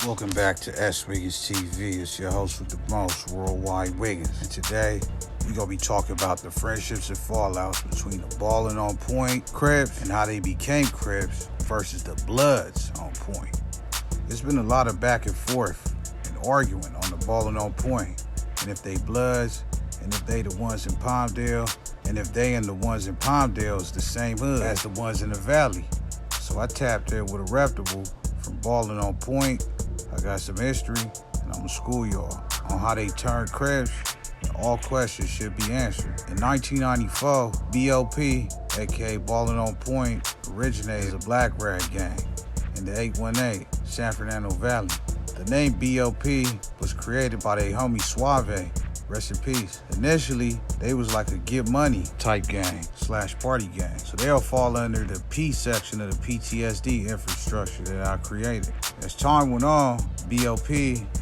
Welcome back to S.WigginsTV. It's your host with the most, Worldwide Wiggins. And today, we're going to be talking about the friendships and fallouts between the Ballin on Point Crips and how they became Crips versus the Bloods on Point. There's been a lot of back and forth and arguing on the Ballin on Point, and if they Bloods, and if they the ones in Palmdale, and if they and the ones in Palmdale is the same hood as the ones in the Valley. So I tapped in with a reputable from Ballin on Point. I got some history, and I'm gonna school y'all on how they turned Crips, and all questions should be answered. In 1994, BOP, aka Ballin on Point, originated as a black rag gang in the 818 San Fernando Valley. The name BOP was created by their homie Suave, rest in peace. Initially, they was like a get money type gang / party gang. So they'll fall under the P section of the PTSD infrastructure that I created. As time went on, BOP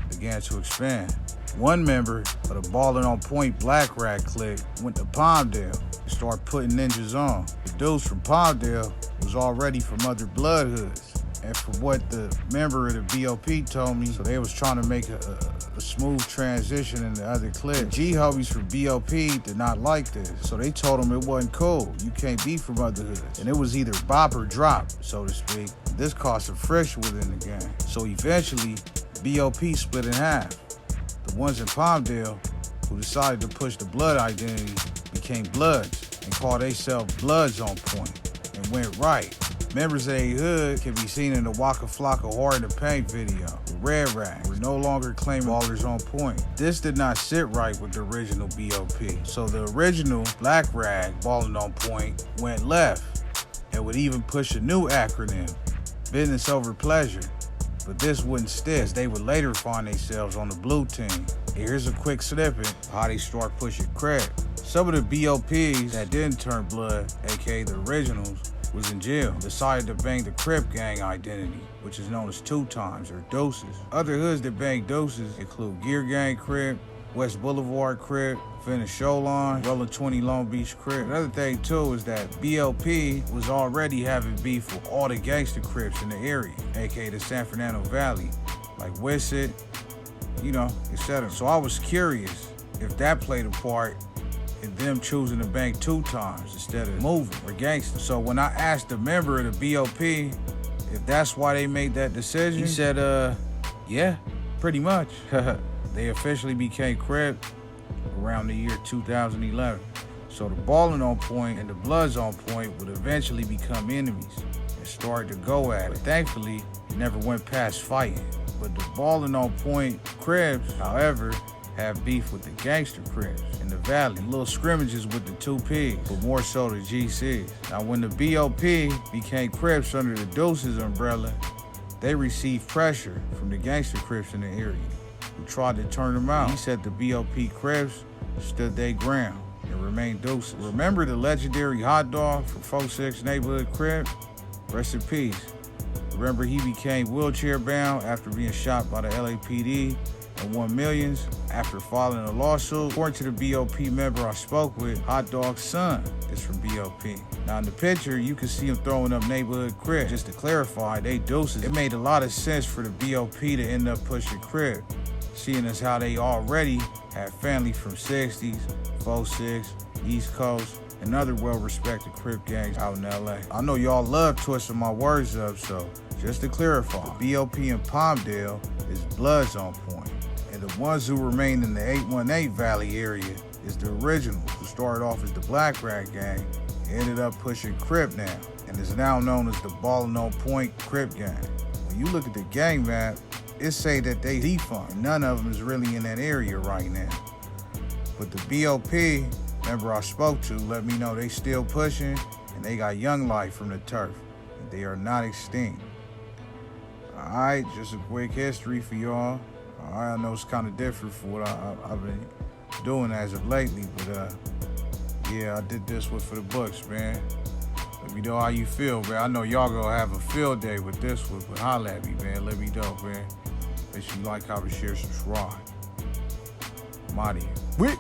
began to expand. One member of the Ballin on Point Black Rag clique went to Palmdale and started putting ninjas on. The dudes from Palmdale was already from other blood hoods. And from what the member of the BOP told me, so they was trying to make a smooth transition in the other clique. G-homies from BOP did not like this, so they told them it wasn't cool. You can't be from other hoods. And it was either bop or drop, so to speak. This caused some friction within the gang. So eventually, BOP split in half. The ones in Palmdale, who decided to push the blood identity, became Bloods and called themselves Bloods on Point and went right. Members of a hood can be seen in the Waka Flocka Hard in the Paint video. The Red Rag were no longer claiming Ballers on Point. This did not sit right with the original BOP. So the original Black Rag, Ballin on Point, went left and would even push a new acronym, business over pleasure. But this wouldn't stick, as they would later find themselves on the blue team. Here's a quick snippet of how they start pushing crack. Some of the BOPs that didn't turn blood, aka the originals, was in jail, decided to bang the Crip gang identity, which is known as 2 times or doses. Other hoods that bang doses include Gear Gang Crip, West Boulevard Crip, Venice Showline, Rolling 20 Long Beach Crip. Another thing too is that BOP was already having beef with all the gangster Crips in the area, aka the San Fernando Valley, like Wissit, etc. So I was curious if that played a part in them choosing to bang 2 times instead of moving or gangster. So when I asked a member of the BOP if that's why they made that decision, he said, yeah, pretty much. They officially became Crip around the year 2011. So the Ballin on Point and the Bloods on Point would eventually become enemies and start to go at it. But thankfully, it never went past fighting. But the Ballin on Point Crips, however, have beef with the gangster Crips in the Valley, little scrimmages with the 2Ps, but more so the GCs. Now when the BOP became Crips under the Deuces umbrella, they received pressure from the gangster Crips in the area, who tried to turn them out. He said the BOP Crips stood their ground and remained Deuces. Remember the legendary Hot Dog from 46 Neighborhood Crip? Rest in peace. Remember he became wheelchair bound after being shot by the LAPD and won millions after filing a lawsuit. According to the BOP member I spoke with, Hot Dog's son is from BOP. Now in the picture, you can see him throwing up neighborhood Crip. Just to clarify, they deuces. It made a lot of sense for the BOP to end up pushing Crip, seeing as how they already had family from 60s, 46, East Coast, and other well-respected Crip gangs out in LA. I know y'all love twisting my words up, so just to clarify, the BOP in Palmdale is Bloods on Point. And the ones who remain in the 818 Valley area is the originals, who started off as the Black Rag Gang and ended up pushing Crip now, and is now known as the Ballin on Point Crip Gang. When you look at the gang map, it say that they defunct. None of them is really in that area right now. But the BOP member I spoke to let me know they still pushing, and they got young life from the turf, and they are not extinct. All right, just a quick history for y'all. I know it's kind of different from what I've been doing as of lately, but yeah, I did this one for the books, man. Let me know how you feel, man. I know y'all gonna have a field day with this one, but holla at me, man. Let me know, man. Make sure you like, comment, share, subscribe. I'm out of here.